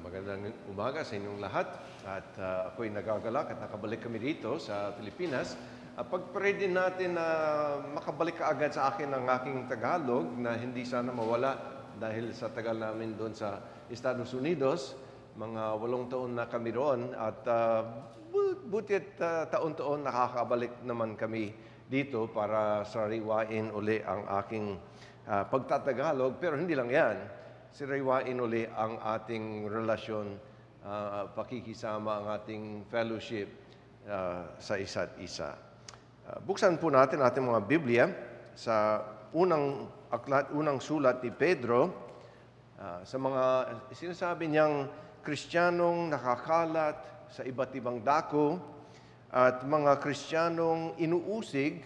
Magandang umaga sa inyong lahat at ako'y nagagalak at nakabalik kami dito sa Pilipinas. Pag-pray din natin na makabalik ka agad sa akin ang aking Tagalog na hindi sana mawala dahil sa tagal namin doon sa Estados Unidos. Mga 8 taon na kami roon at butit taon-taon nakakabalik naman kami dito para sariwain uli ang aking pagtatagalog. Pero hindi lang yan. Sariwain uli ang ating relasyon, pakikisama, ang ating fellowship sa isa't isa. Buksan po natin ating mga Biblia sa unang sulat ni Pedro, sa mga sinasabi niyang Kristiyanong nakakalat sa iba't ibang dako at mga Kristiyanong inuusig,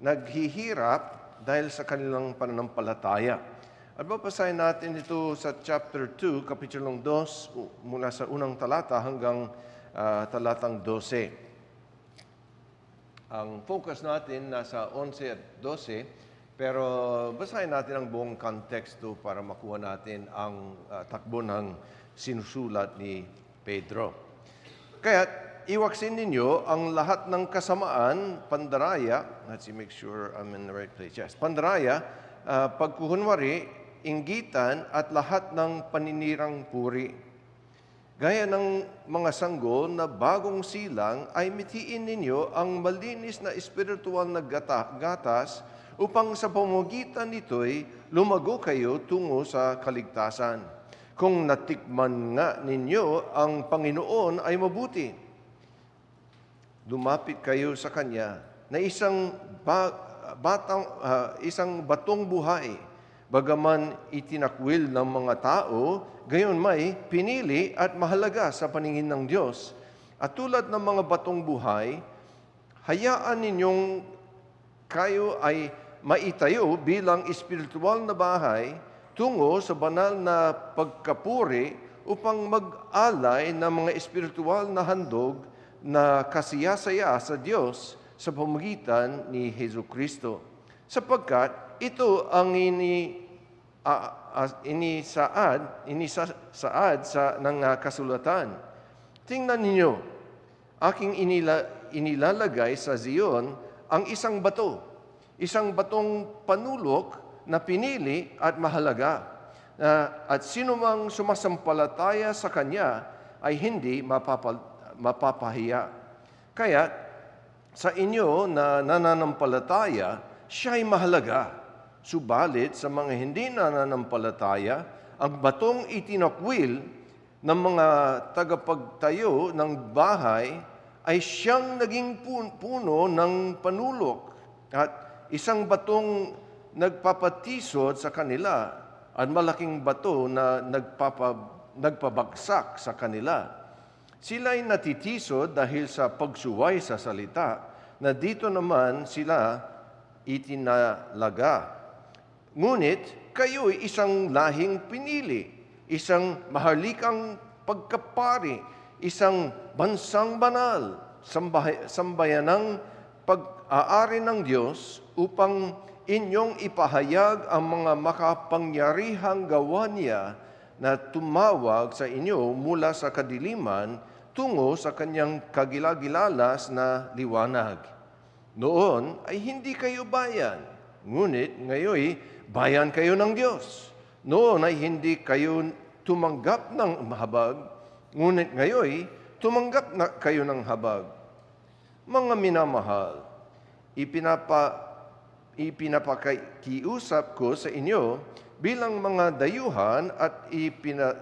naghihirap dahil sa kanilang pananampalataya. At babasahin natin ito sa chapter 2, kapitulong 2, mula sa unang talata hanggang talatang 12. Ang focus natin nasa 11 at 12, pero basahin natin ang buong konteksto para makuha natin ang takbo ng sinusulat ni Pedro. Kaya't iwaksin ninyo ang lahat ng kasamaan, pandaraya, let's make sure I'm in the right place. Yes, pandaraya, pagkukunwari, inggitan at lahat ng paninirang puri. Gaya ng mga sanggol na bagong silang ay mitiin ninyo ang malinis na espiritual na gatas upang sa pamamagitan nito'y lumago kayo tungo sa kaligtasan. Kung natikman nga ninyo ang Panginoon ay mabuti. Lumapit kayo sa Kanya na isang batong buhay, bagaman itinakwil ng mga tao, gayon may pinili at mahalaga sa paningin ng Diyos. At tulad ng mga batong buhay, hayaan ninyong kayo ay maitayo bilang espiritual na bahay tungo sa banal na pagkapuri upang mag-alay ng mga espiritual na handog na kasiyasaya sa Diyos sa pamamagitan ni Jesucristo. Sapagkat ito ang inisaad sa ng kasulatan. Tingnan ninyo, aking inilalagay sa Zion ang isang batong panulok na pinili at mahalaga. At sinumang sumasampalataya sa Kanya ay hindi mapapahiya. Kaya sa inyo na nananampalataya, siya'y mahalaga. Subalit sa mga hindi nananampalataya, ang batong itinakwil ng mga tagapagtayo ng bahay ay siyang naging puno ng panulok at isang batong nagpapatisod sa kanila at malaking bato na nagpabagsak sa kanila. Sila'y natitisod dahil sa pagsuway sa salita na dito naman sila itinalaga. Ngunit kayo'y isang lahing pinili, isang maharlikang pagkapari, isang bansang banal, sambayanang pag-aari ng Diyos upang inyong ipahayag ang mga makapangyarihang gawa niya na tumawag sa inyo mula sa kadiliman tungo sa kanyang kagilagilalas na liwanag. Noon ay hindi kayo bayan, ngunit ngayoy bayan kayo ng Diyos. Noon ay hindi kayo tumanggap ng habag, ngunit ngayoy tumanggap na kayo ng habag. Mga minamahal, ipinapakiusap ko sa inyo bilang mga dayuhan at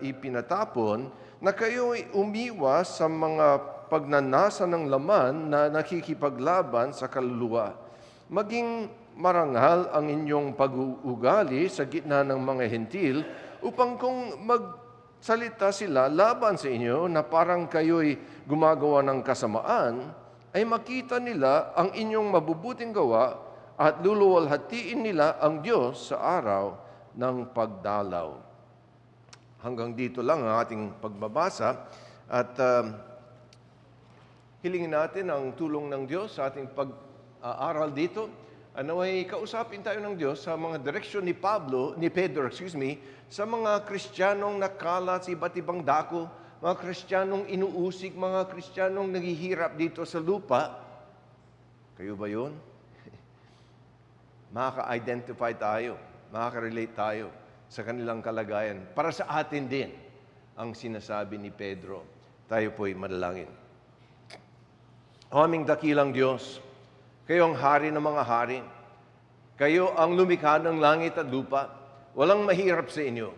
ipinatapon na kayo'y umiwas sa mga pagnanasa ng laman na nakikipaglaban sa kaluluwa. Maging marangal ang inyong pag-uugali sa gitna ng mga hentil upang kung magsalita sila laban sa inyo na parang kayo'y gumagawa ng kasamaan, ay makita nila ang inyong mabubuting gawa at luluwalhatiin nila ang Diyos sa araw ng pagdalaw. Hanggang dito lang ang ating pagbabasa at hilingin natin ang tulong ng Diyos sa ating pag-aaral dito. Naway kausapin tayo ng Diyos sa mga direksyon ni Pedro, sa mga Kristiyanong nakalat sa iba't ibang dako, mga Kristiyanong inuusig, mga Kristiyanong naghihirap dito sa lupa. Kayo ba yun? Makaka-identify tayo, makaka-relate tayo sa kanilang kalagayan. Para sa atin din ang sinasabi ni Pedro. Tayo po'y manalangin. O aming dakilang Diyos, kayo ang hari ng mga hari. Kayo ang lumikha ng langit at lupa. Walang mahirap sa inyo.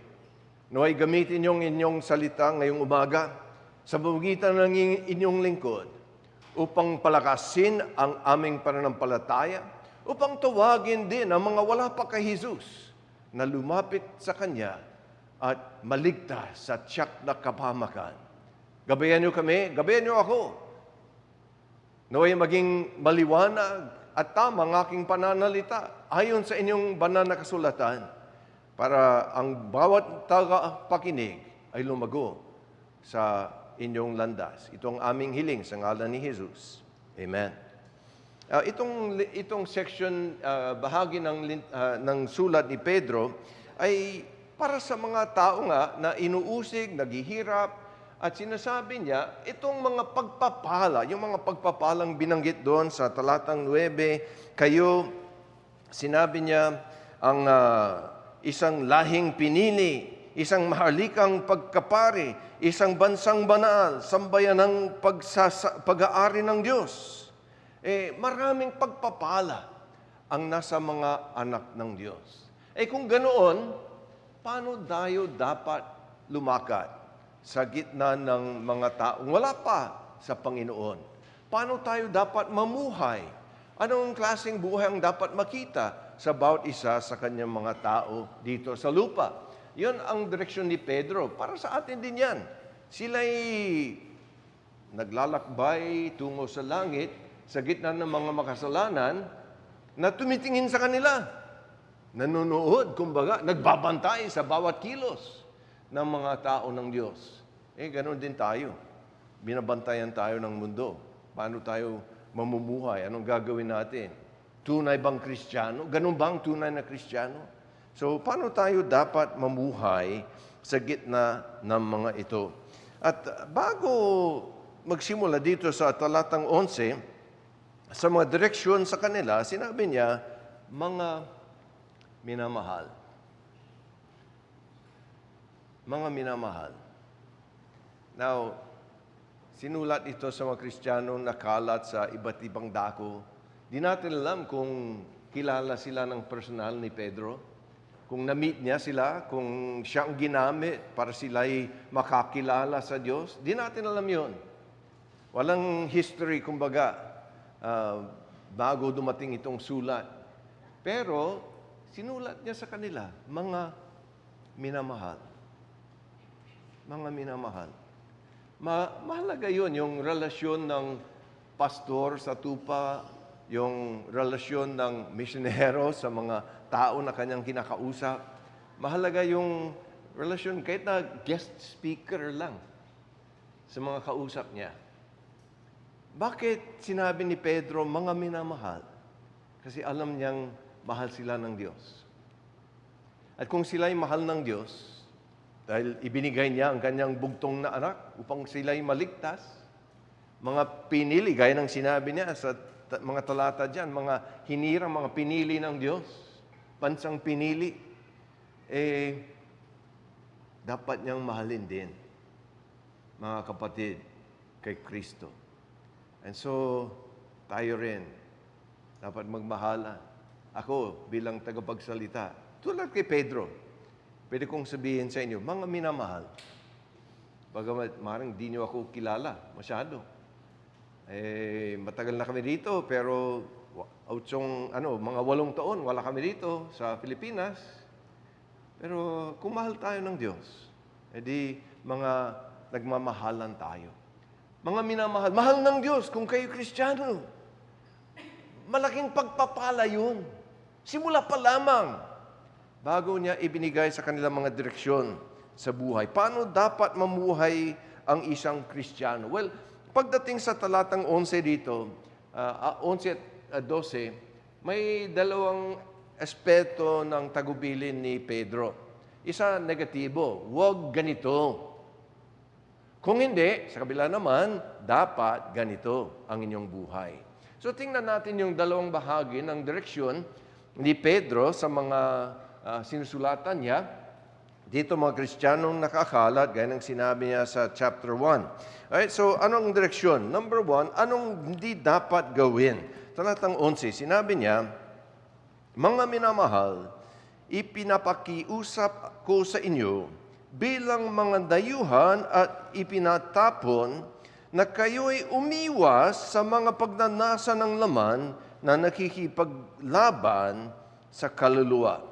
Naway gamitin yung inyong salita ngayong umaga sa pamamagitan ng inyong lingkod upang palakasin ang aming pananampalataya, upang tawagin din ang mga wala pa kay Jesus na lumapit sa Kanya at maligtas sa tiyak na kapahamakan. Gabayan niyo kami, gabayan niyo ako. Naway maging maliwanag at tama ang aking pananalita ayon sa inyong banal na kasulatan para ang bawat tagapakinig ay lumago sa inyong landas. Ito ang aming hiling sa ngalan ni Jesus. Amen. Itong section, bahagi ng sulat ni Pedro ay para sa mga tao nga na inuusig, naghihirap, at sinasabi niya, itong mga pagpapala, yung mga pagpapalang binanggit doon sa talatang 9, kayo, sinabi niya, ang isang lahing pinili, isang mahalikang pagkapari, isang bansang banal, sambayan ng pag-aari ng Diyos. Maraming pagpapala ang nasa mga anak ng Diyos. Kung ganoon, paano tayo dapat lumakad sa gitna ng mga taong wala pa sa Panginoon? Paano tayo dapat mamuhay? Anong klaseng buhay ang dapat makita sa bawat isa sa kanyang mga tao dito sa lupa? Yun ang direksyon ni Pedro. Para sa atin din yan. Sila'y naglalakbay tungo sa langit sa gitna ng mga makasalanan na tumitingin sa kanila. Nanonood, kumbaga, nagbabantay sa bawat kilos ng mga tao ng Diyos. Ganoon din tayo. Binabantayan tayo ng mundo. Paano tayo mamumuhay? Anong gagawin natin? Tunay bang Kristiyano? Ganun bang tunay na Kristiyano? So, paano tayo dapat mamuhay sa gitna ng mga ito? At bago magsimula dito sa talatang 11, sa mga direksyon sa kanila, sinabi niya, mga minamahal. Mga minamahal. Now, sinulat ito sa mga Kristiyanong nakalat sa iba't ibang dako. Di natin alam kung kilala sila ng personal ni Pedro, kung na-meet niya sila, kung siya ang ginamit para sila'y makakilala sa Diyos. Di natin alam yon. Walang history, kumbaga, bago dumating itong sulat. Pero, sinulat niya sa kanila, mga minamahal. Mga minamahal. Mahalaga yun, yung relasyon ng pastor sa tupa, yung relasyon ng misyonero sa mga tao na kanyang kinakausap. Mahalaga yung relasyon kahit na guest speaker lang sa mga kausap niya. Bakit sinabi ni Pedro, mga minamahal? Kasi alam niyang mahal sila ng Diyos. At kung sila'y mahal ng Diyos, dahil ibinigay niya ang kanyang bugtong na anak upang sila'y maligtas. Mga pinili, gaya ng sinabi niya sa mga talata dyan, mga hinirang, mga pinili ng Diyos, bansang pinili, dapat niyang mahalin din, mga kapatid, kay Kristo. And so, tayo rin, dapat magmahalan. Ako, bilang tagapagsalita, tulad kay Pedro, pwede kong sabihin sa inyo, mga minamahal, bagamat marang di niyo ako kilala masyado. Matagal na kami dito, pero mga 8 taon, wala kami dito sa Pilipinas. Pero kung mahal tayo ng Diyos, edi mga nagmamahalan tayo. Mga minamahal, mahal ng Diyos kung kayo Kristiyano. Malaking pagpapala yun. Simula pa lamang, bago niya ibinigay sa kanilang mga direksyon sa buhay. Paano dapat mamuhay ang isang Kristiyano? Well, pagdating sa talatang 11 dito, 11 at 12, may dalawang aspeto ng tagubilin ni Pedro. Isa, negatibo, huwag ganito. Kung hindi, sa kabila naman, dapat ganito ang inyong buhay. So tingnan natin yung dalawang bahagi ng direksyon ni Pedro sa mga sinusulatan niya. Dito mga Kristiyanong nakakalat, gaya ng sinabi niya sa chapter 1. Alright, so anong direksyon? Number 1, anong hindi dapat gawin? Talatang 11, sinabi niya, mga minamahal, ipinapakiusap ko sa inyo bilang mga dayuhan at ipinatapon na kayo'y umiwas sa mga pagnanasa ng laman na nakikipaglaban sa kaluluwa.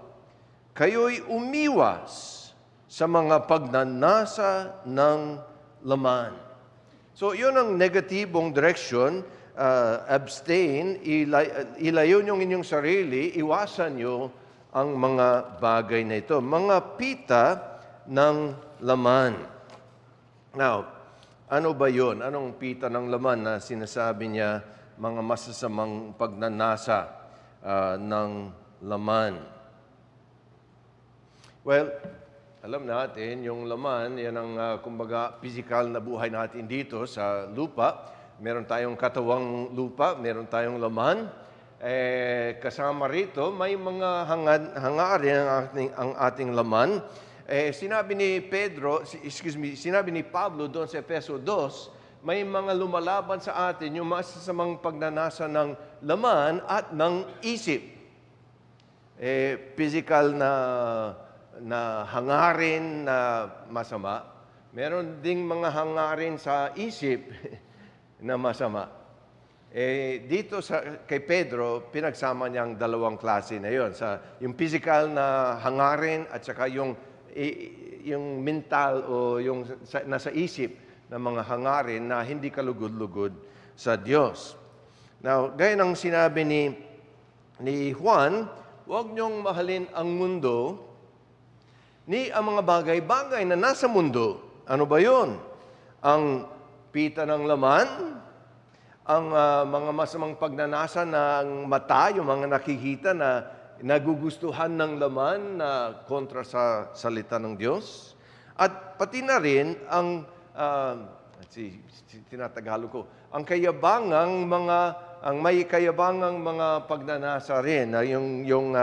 Kayo'y umiwas sa mga pagnanasa ng laman. So, yun ang negatibong direction. Abstain, ilayo nyo inyong sarili, iwasan nyo ang mga bagay na ito. Mga pita ng laman. Now, ano ba yun? Anong pita ng laman na sinasabi niya mga masasamang pagnanasa ng laman? Well, alam natin, yung laman, yan ang kumbaga physical na buhay natin dito sa lupa. Meron tayong katawang lupa, meron tayong laman. Kasama rito, may mga hangarin ang ating laman. Sinabi ni Pablo doon sa Efeso 2, may mga lumalaban sa atin yung masasamang pagnanasa ng laman at ng isip. Physical na hangarin na masama. Meron ding mga hangarin sa isip na masama. Dito kay Pedro, pinagsama niya ang dalawang klase na yon. Yung physical na hangarin at saka yung mental o yung nasa isip na mga hangarin na hindi kalugod-lugod sa Diyos. Now, gaya ng sinabi ni Juan, huwag niyong mahalin ang mundo ni ang mga bagay-bagay na nasa mundo. Ano ba yun? Ang pita ng laman, ang mga masamang pagnanasa ng mata, yung mga nakikita na nagugustuhan ng laman na kontra sa salita ng Diyos. At pati na rin ang, tinatagalog ko, ang may kayabangang mga pagnanasa rin, yung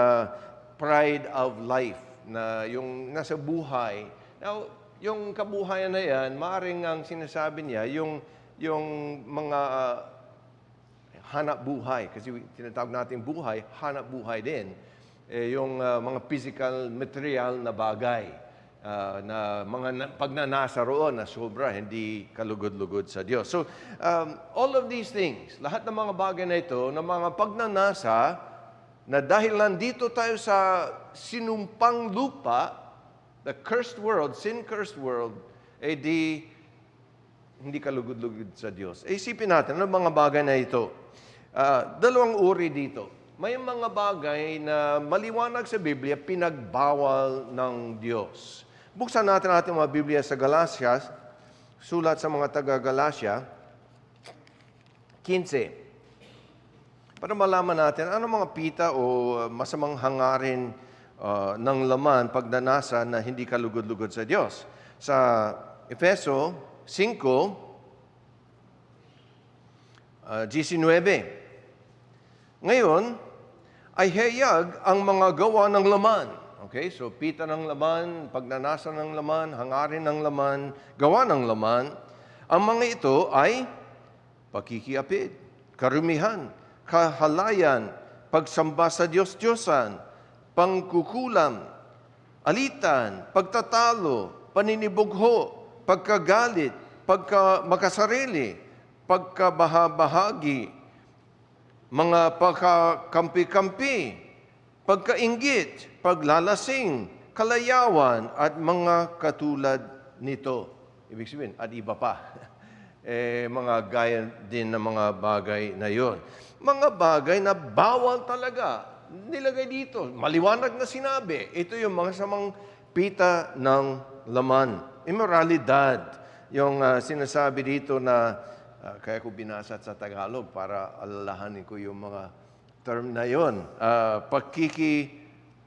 pride of life, na yung nasa buhay. Now, yung kabuhayan na yan, maaaring ang sinasabi niya, yung mga hanap buhay, kasi tinatawag natin buhay, hanap buhay din. Yung mga physical, material na bagay, na mga pagnanasa roon na sobra, hindi kalugod-lugod sa Diyos. So, all of these things, lahat ng mga bagay na ito, na mga pagnanasa, na dahil nandito tayo sa sinumpang lupa, the cursed world, sin-cursed world, hindi kalugod-lugod sa Diyos. Isipin natin, ano mga bagay na ito? Dalawang uri dito. May mga bagay na maliwanag sa Biblia, pinagbawal ng Diyos. Buksan natin ating mga Biblia sa Galatia, sulat sa mga taga-Galatia, 15. Para malaman natin, ano mga pita o masamang hangarin ng laman pagnanasa na hindi kalugod-lugod sa Diyos. Sa Efeso 5:19. Ngayon, ay hayag ang mga gawa ng laman. Okay, so pita ng laman, pagnanasa ng laman, hangarin ng laman, gawa ng laman. Ang mga ito ay pakikiapid, karumihan, kahalayan, pagsamba sa Diyos-Diyosan, pangkukulam, alitan, pagtatalo, paninibugho, pagkagalit, pagkamakasarili, pagkabahabahagi, mga pagkakampi-kampi, pagkainggit, paglalasing, kalayawan, at mga katulad nito. Ibig sabihin, at iba pa. Mga gaya din ng mga bagay na yon. Mga bagay na bawal talaga nilagay dito. Maliwanag na sinabi. Ito yung mga samang pita ng laman. Immoralidad. Yung sinasabi dito na, kaya ko binasa sa Tagalog para alalahanin ko yung mga term na yon.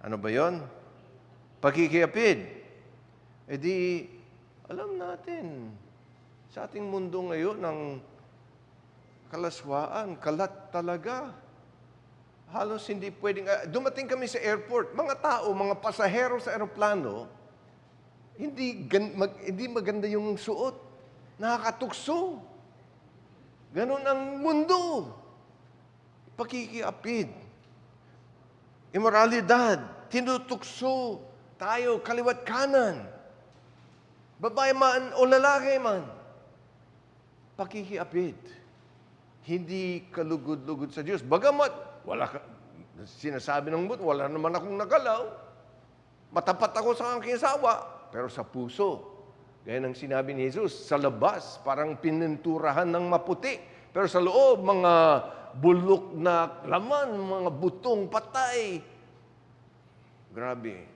Ano ba yon? Pakikiapid. E di, alam natin, sa ating mundo ngayon, ng kalaswaan, kalat talaga. Halos hindi pwedeng, dumating kami sa airport, mga tao, mga pasahero sa aeroplano, hindi maganda yung suot. Nakakatukso. Ganon ang mundo. Pakikiapid. Immoralidad. Tinutukso tayo kaliwat kanan. Babae man o lalaki man. Pakikiapid. Hindi kalugod-lugod sa Diyos. Bagamat, sinasabi ng buto, wala naman akong nagalaw. Matapat ako sa aking asawa. Pero sa puso, gaya ng sinabi ni Jesus, sa labas, parang pininturahan ng maputi. Pero sa loob, mga bulok na laman, mga butong patay. Grabe.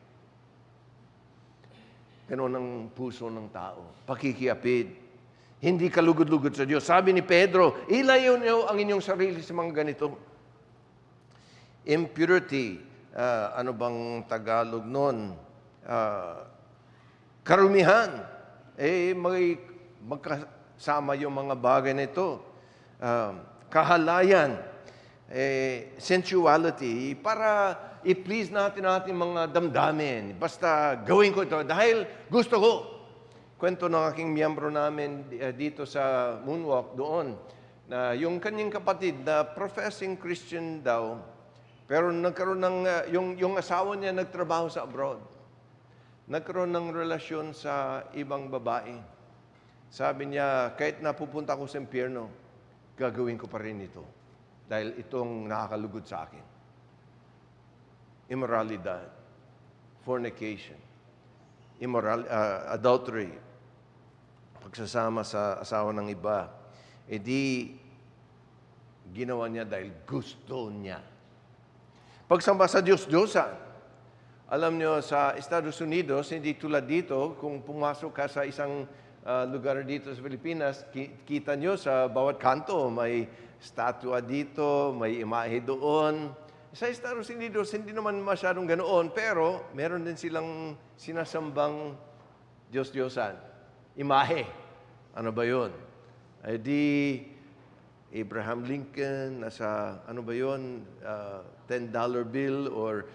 Ganon ang puso ng tao. Pakikiapid. Hindi kalugod-lugod sa Diyos. Sabi ni Pedro, ilayo niyo ang inyong sarili sa mga ganito. Impurity. Ano bang Tagalog nun? Karumihan. Magkasama yung mga bagay na ito. Kahalayan. Sensuality. Para i-please natin mga damdamin. Basta gawin ko ito dahil gusto ko. Kwento ng aking miyembro namin dito sa Moonwalk doon na yung kanyang kapatid na professing Christian daw, pero nagkaroon ng, yung asawa niya nagtrabaho sa abroad. Nagkaroon ng relasyon sa ibang babae. Sabi niya, kahit napupunta ako sa impyerno, gagawin ko pa rin ito. Dahil itong nakakalugod sa akin. Immoralidad, fornication, adultery, pagsasama sa asawa ng iba, ginawa niya dahil gusto niya. Pagsamba sa Diyos-Diyosan, alam niyo sa Estados Unidos, hindi tulad dito, kung pumasok ka sa isang lugar dito sa Pilipinas, kita niyo sa bawat kanto, may statua dito, may imahe doon. Sa Estados Unidos, hindi naman masyadong ganoon, pero meron din silang sinasambang Diyos-Diyosan. Imahe. Ano ba yun? Abraham Lincoln, nasa, ano ba yun? $10 bill or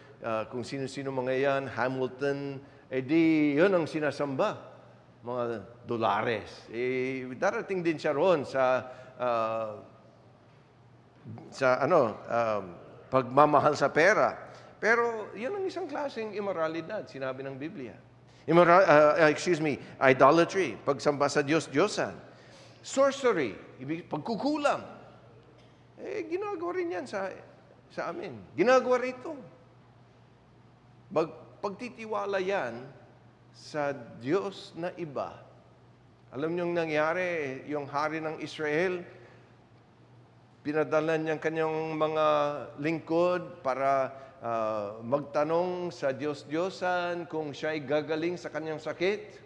kung sino-sino mga yan, Hamilton, yun ang sinasamba. Mga dolares. Darating din siya roon sa pagmamahal sa pera. Pero yun ang isang klaseng immoralidad, sinabi ng Biblia. Idolatry, pagsamba sa Diyos-Diyosan. Sorcery, pagkukulam. Ginagawa rin yan sa amin. Ginagawa rito. Pagtitiwala yan sa Diyos na iba. Alam niyo yung nangyari, yung hari ng Israel, pinadala niyang kanyang mga lingkod para magtanong sa Diyos-Diyosan kung siya'y gagaling sa kanyang sakit.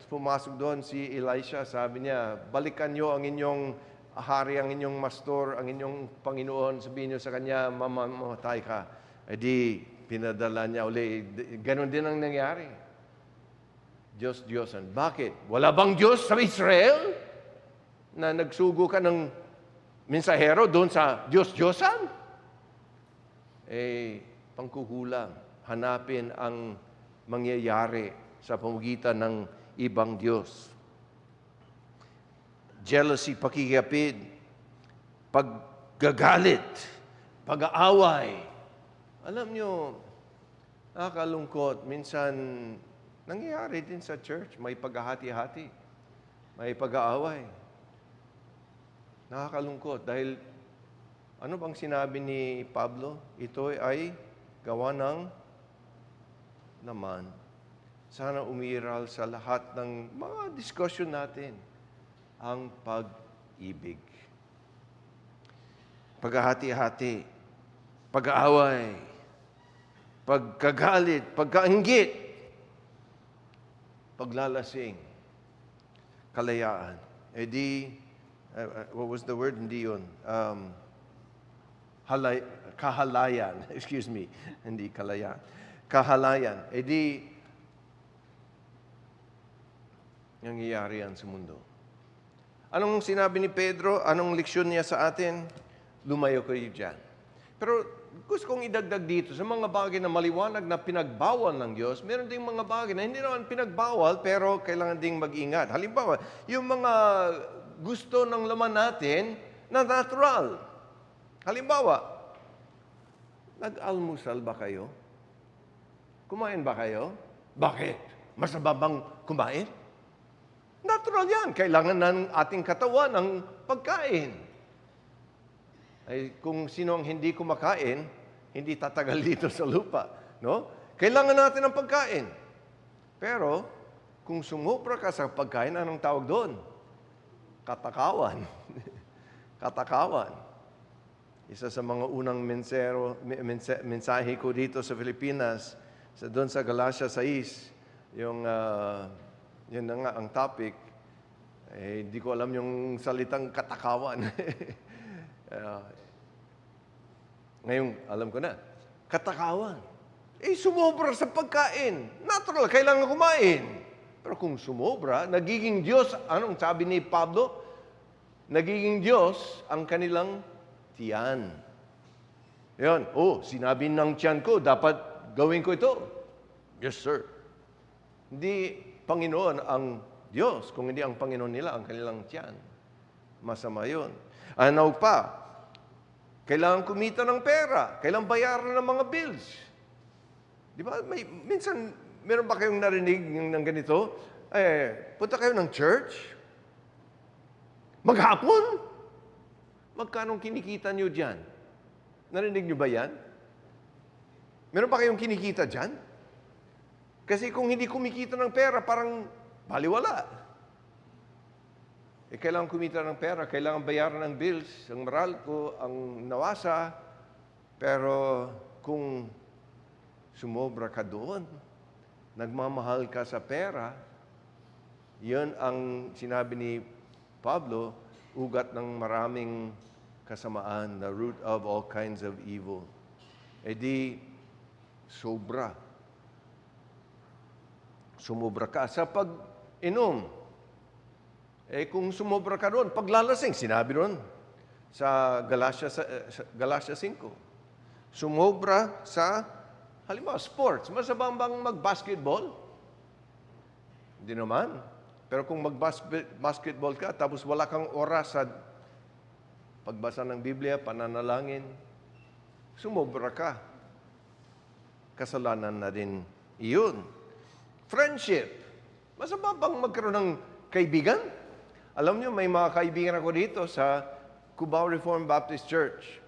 Pumasok doon si Elisha, sabi niya, balikan niyo ang inyong hari, ang inyong mastor, ang inyong Panginoon, sabihin niyo sa kanya, mamamatay ka. Pinadala niya uli. Ganon din ang nangyari. Diyos-Diyosan. Bakit? Wala bang Diyos sa Israel? Na nagsugo ka ng mensahero doon sa Diyos-Diyosan? Pangkukulang. Hanapin ang mangyayari sa pamamagitan ng ibang Diyos. Jealousy, pakikiapid, paggagalit, pag-aaway. Alam nyo, nakakalungkot. Minsan, nangyayari din sa church. May paghahati-hati. May pag-aaway. Nakakalungkot. Dahil, ano bang sinabi ni Pablo? Ito ay gawa ng naman. Sana umiral sa lahat ng mga discussion natin ang pag-ibig. Paghahati-hati, pag-aaway, pagkagalit, pagkainggit, paglalasing, kalayaan. what was the word? Hindi yun. Kahalayan. Excuse me. Hindi kalayan. Kahalayan. E di, nangyayari yan sa mundo. Anong sinabi ni Pedro? Anong leksyon niya sa atin? Lumayo kayo dyan. Pero gusto kong idagdag dito, sa mga bagay na maliwanag na pinagbawal ng Diyos, meron ding mga bagay na hindi naman pinagbawal, pero kailangan ding mag-ingat. Halimbawa, yung mga gusto ng laman natin na natural. Halimbawa, nag-almusal ba kayo? Kumain ba kayo? Bakit? Masama bang kumain? Natural yan. Kailangan ng ating katawan ng pagkain. Ay, kung sino ang hindi kumakain, hindi tatagal dito sa lupa. No? Kailangan natin ng pagkain. Pero, kung sumubra ka sa pagkain, anong tawag doon? Katakawan. Katakawan. Isa sa mga unang mensahe ko dito sa Pilipinas, doon sa Galatia 6, yun na nga ang topic, hindi ko alam yung salitang katakawan. Ngayon, alam ko na. Katakawan. Sumobra sa pagkain. Natural, kailangan kumain. Pero kung sumobra, nagiging Diyos, anong sabi ni Pablo? Nagiging Diyos ang kanilang tiyan. Yan. Sinabi ng tiyan ko, dapat gawin ko ito. Yes, sir. Hindi Panginoon ang Diyos, kung hindi ang Panginoon nila, ang kanilang tiyan. Masama yun. Ano pa? Kailangan kumita ng pera. Kailangan bayaran ng mga bills. Di ba? Minsan, meron ba kayong narinig ng ganito? Punta kayo ng church? Maghapon? Magkanong kinikita nyo dyan? Narinig nyo ba yan? Meron ba kayong kinikita dyan? Kasi kung hindi kumikita ng pera, parang baliwala. Kailangan kumita ng pera, kailangan bayaran ng bills, ang Meralco, ang Nawasa. Pero kung sumobra ka doon, nagmamahal ka sa pera, yun ang sinabi ni Pablo, ugat ng maraming kasamaan, the root of all kinds of evil. Di, sobra. Sumobra ka sa pag-inom. Kung sumobra ka doon, paglalasing, sinabi doon sa Galatia 5. Sumobra sa, halimbawa, sports. Masabang bang mag-basketball? Hindi naman. Pero kung mag-basketball ka, tapos wala kang oras sa pagbasa ng Biblia, pananalangin, sumobra ka. Kasalanan na din iyon. Friendship. Masabang bang magkaroon ng kaibigan? Alam niyo, may mga kaibigan ako dito sa Cubao Reformed Baptist Church.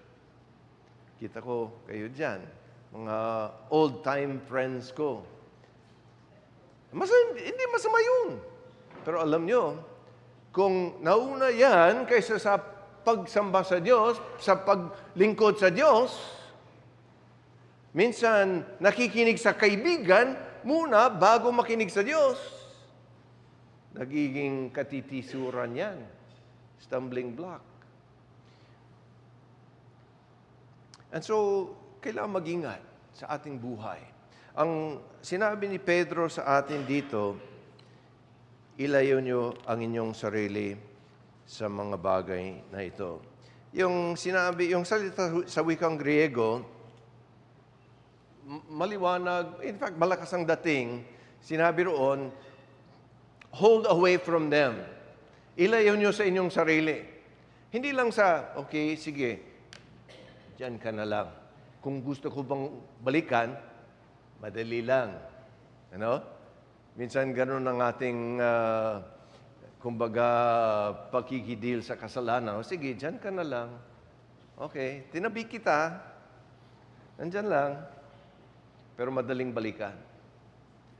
Kita ko kayo dyan. Mga old-time friends ko. Hindi masama yun. Pero alam niyo, kung nauna yan kaysa sa pagsamba sa Diyos, sa paglingkod sa Diyos, minsan nakikinig sa kaibigan muna bago makinig sa Diyos. Nagiging katitisuran yan. Stumbling block. And so, kailangan mag-ingat sa ating buhay. Ang sinabi ni Pedro sa atin dito, ilayo nyo ang inyong sarili sa mga bagay na ito. Yung salita sa wikang Griego, maliwanag, in fact, malakas ang dating, sinabi roon, hold away from them. Ilayo nyo sa inyong sarili. Hindi lang sa, okay, sige, dyan ka na lang. Kung gusto ko bang balikan, madali lang. Ano? Minsan ganun ang ating, kumbaga, pakikidil sa kasalanan. O sige, dyan ka na lang. Okay, tinabi kita. Nandyan lang. Pero madaling balikan.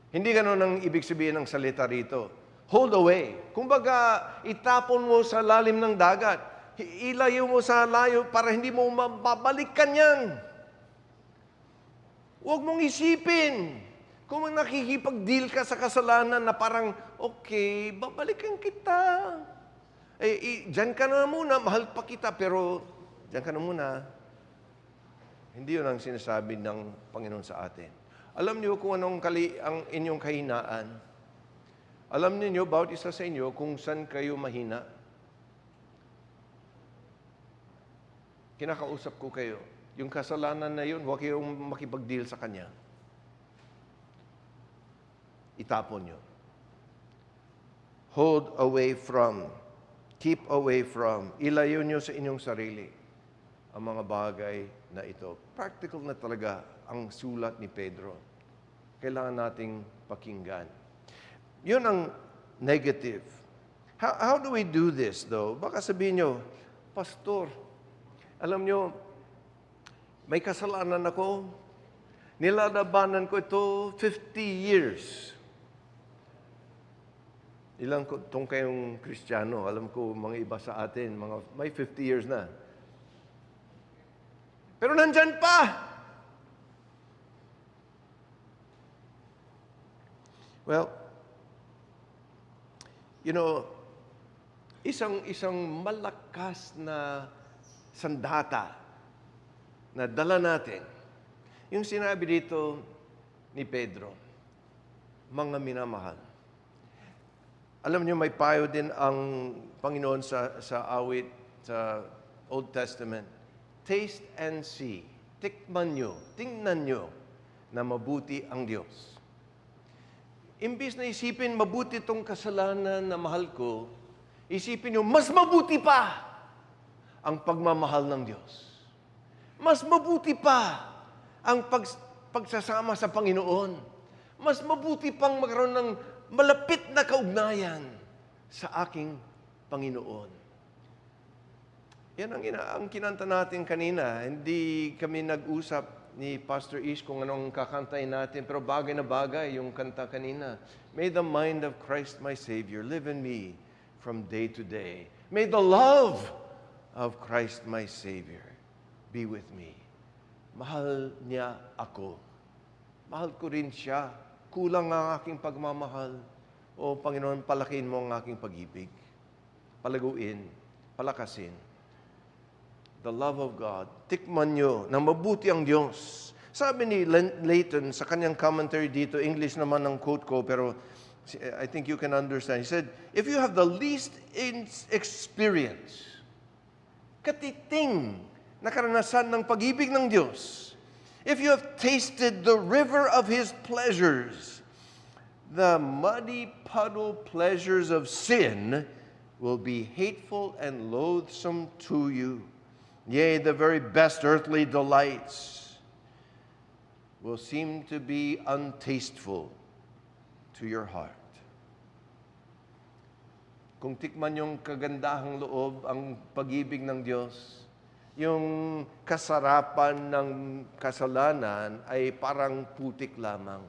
Hindi ganun ang ibig sabihin ng salita rito. Hold away. Kumbaga, itapon mo sa lalim ng dagat. Ilayo mo sa layo para hindi mo mababalikan yan. Huwag mong isipin. Kung nakikipag-deal ka sa kasalanan na parang, okay, babalikan kita. Diyan ka na muna, mahal pa kita, pero diyan ka na muna. Hindi yun ang sinasabi ng Panginoon sa atin. Alam niyo kung anong ang inyong kahinaan. Alam niyo, bawat isa sa inyo, kung saan kayo mahina. Kinakausap ko kayo. Yung kasalanan na yun, huwag kayong makipag-deal sa kanya. Itapon nyo. Hold away from. Keep away from. Ilayo nyo sa inyong sarili ang mga bagay na ito. Practical na talaga ang sulat ni Pedro. Kailangan nating pakinggan. Yun ang negative. How do we do this though? Baka sabihin nyo, Pastor, alam nyo, may kasalanan ako. Nilalabanan ko ito 50 years. Ilang tong kayong Kristiyano, alam ko mga iba sa atin, may 50 years na. Pero nandyan pa! Well, you know, isang malakas na sandata na dala natin, yung sinabi dito ni Pedro, mga minamahal. Alam niyo, may payo din ang Panginoon sa awit, sa Old Testament. Taste and see. Tikman nyo, tingnan nyo na mabuti ang Diyos. Imbis na isipin, mabuti itong kasalanan na mahal ko, isipin nyo, mas mabuti pa ang pagmamahal ng Diyos. Mas mabuti pa ang pagsasama sa Panginoon. Mas mabuti pang magkaroon ng malapit na kaugnayan sa aking Panginoon. Yan ang kinanta natin kanina. Hindi kami nag-usap ni Pastor Ish kung anong kakantayin natin, pero bagay na bagay yung kanta kanina. May the mind of Christ my Savior live in me from day to day. May the love of Christ my Savior be with me. Mahal niya ako. Mahal ko rin siya. Kulang ang aking pagmamahal. O Panginoon, palakin mo ang aking pag-ibig. Palaguin, palakasin. The love of God. Tikman nyo na mabuti ang Diyos. Sabi ni Layton sa kanyang commentary dito, English naman ang quote ko, pero I think you can understand. He said, if you have the least experience, katiting na karanasan ng pag-ibig ng Diyos, if you have tasted the river of His pleasures, the muddy puddle pleasures of sin will be hateful and loathsome to you. Yea, the very best earthly delights will seem to be untasteful to your heart. Kung tikman yung kagandahang loob, ang pag-ibig ng Diyos, yung kasarapan ng kasalanan ay parang putik lamang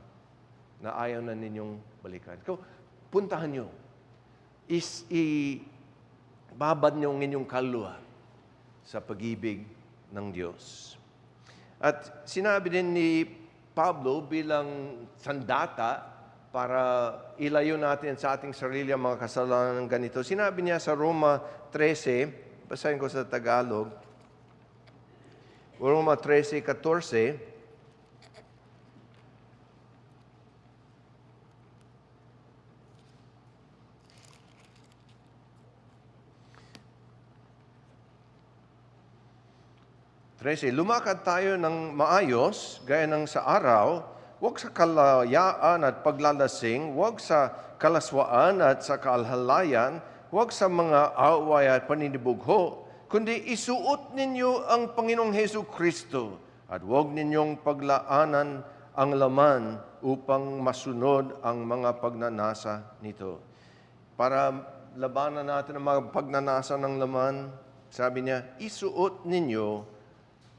na ayaw na ninyong balikan. Puntahan nyo. Babad nyo ang inyong kaluluwa sa pag-ibig ng Diyos. At sinabi din ni Pablo bilang sandata para ilayo natin sa ating sarili ang mga kasalanan ng ganito. Sinabi niya sa Roma 13, basahin ko sa Tagalog, Roma 13:14, lumakad tayo ng maayos, gaya ng sa araw, huwag sa kalayaan at paglalasing, huwag sa kalaswaan at sa kaalhalayan, huwag sa mga away at paninibugho, kundi isuot ninyo ang Panginoong Hesus Kristo at huwag ninyong paglaanan ang laman upang masunod ang mga pagnanasa nito. Para labanan natin ang mga pagnanasa ng laman, sabi niya, isuot ninyo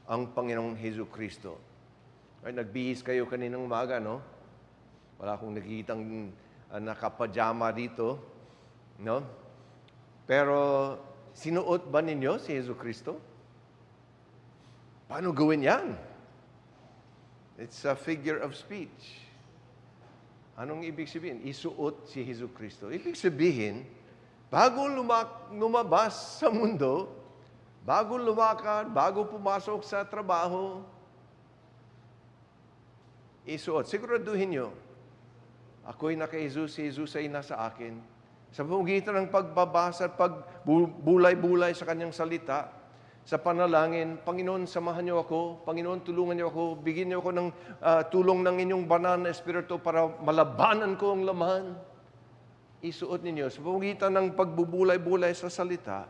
ang Panginoong Hesus Kristo. Ay, nagbihis kayo kaninang umaga, no? Wala akong nakikitang nakapajama dito, no? Pero sinuot ba ninyo si Hesus Kristo? Paano gawin yan? It's a figure of speech. Anong ibig sabihin? Isuot si Hesus Kristo. Ibig sabihin, bago lumabas sa mundo, bago lumakad, bago pumasok sa trabaho, isuot. Siguraduhin nyo, ako'y naka Jesus, si Jesus ay nasa akin. Sa pamamagitan ng pagbabasa at pagbulay-bulay sa kanyang salita, sa panalangin, Panginoon, samahan niyo ako. Panginoon, tulungan niyo ako. Bigyan niyo ako ng tulong ng inyong banal na espiritu para malabanan ko ang laman. Isuot ninyo sa pamamagitan ng pagbubulay-bulay sa salita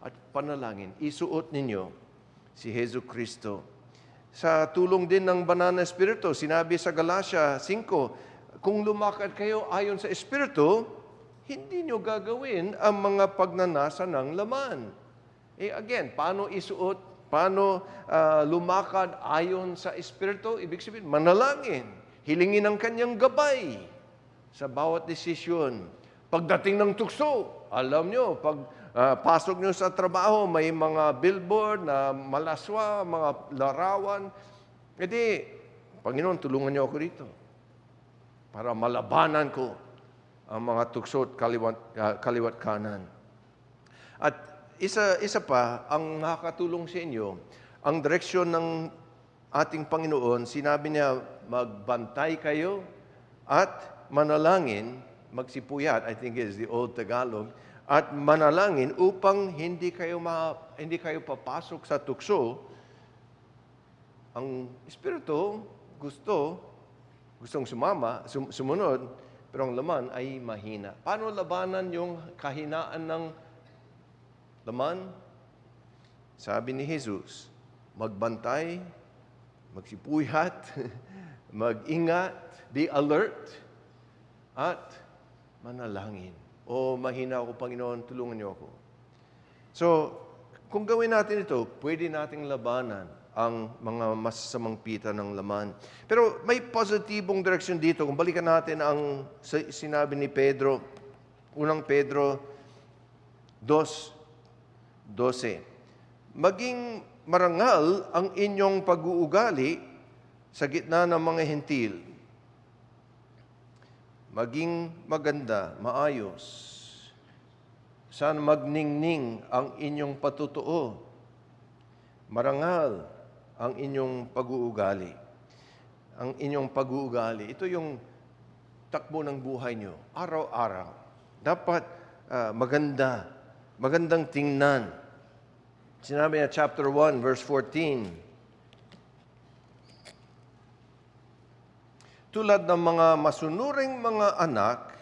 at panalangin. Isuot ninyo si Hesus Kristo. Sa tulong din ng banal na espiritu, sinabi sa Galatia 5, kung lumakad kayo ayon sa espiritu, hindi nyo gagawin ang mga pagnanasa ng laman. Again, paano isuot? Paano lumakad ayon sa espiritu? Ibig sabihin, manalangin. Hilingin ang kanyang gabay sa bawat desisyon. Pagdating ng tukso, alam nyo, pag pasok nyo sa trabaho, may mga billboard na malaswa, mga larawan. Panginoon, tulungan nyo ako dito para malabanan ko ang mga tukso at kaliwat kanan. At isa pa, ang nakakatulong sa inyo, ang direksyon ng ating Panginoon, sinabi niya, magbantay kayo at manalangin, magsipuyat, I think is the old Tagalog, at manalangin upang hindi kayo papasok sa tukso. Ang Espiritu gustong sumunod, pero ang laman ay mahina. Paano labanan yung kahinaan ng laman? Sabi ni Jesus, magbantay, magsipuyat, mag-ingat, be alert, at manalangin. O mahina ako, Panginoon, tulungan niyo ako. So, kung gawin natin ito, pwede nating labanan ang mga masasamang pita ng laman. Pero may positibong direksyon dito. Kung balikan natin ang sinabi ni Pedro, unang Pedro 2:12. Maging marangal ang inyong pag-uugali sa gitna ng mga hentil. Maging maganda, maayos. Sana magningning ang inyong patutuo. Marangal ang inyong pag-uugali. Ang inyong pag-uugali. Ito yung takbo ng buhay nyo. Araw-araw. Dapat magandang tingnan. Sinabi niya, chapter 1, verse 14. Tulad ng mga masunuring mga anak,